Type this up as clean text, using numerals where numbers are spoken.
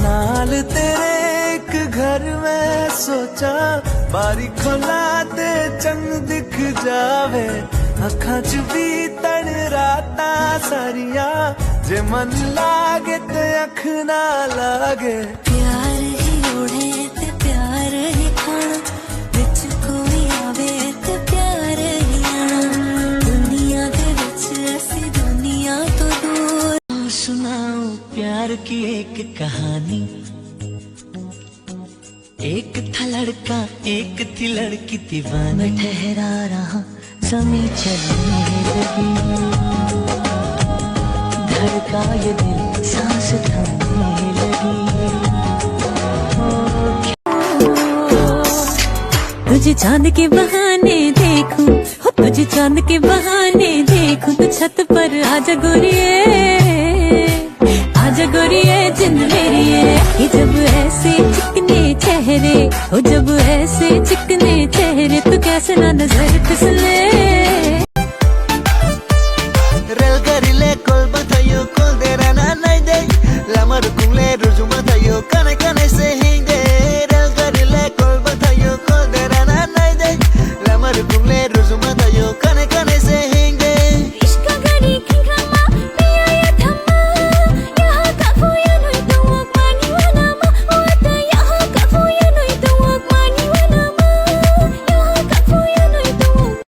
नाल तेरे एक घर में सोचा बारी खोला ते चंग दिख जावे अखा च भी तड़ राता सारिया जे मन लागे ते अख ना लागे प्यार ही ओढ़े ते प्यार ही खाना विच कोई आवे ते प्यार ही आना दुनिया दे विच ऐसी दुनिया तो दूर सुनाओ प्यार की एक कहानी एक था लड़का एक थी लड़की दीवानी मैं ठहरा रहा जमी चलने लगी धड़का ये दिल सांस थमने लगी तुझे चांद के बहाने देखूं हो तुझे चांद के बहाने देखूं तो छत पर आजा गोरिये जिंद मेरी है ये जब ऐसे चिकने चेहरे हो जब ऐसे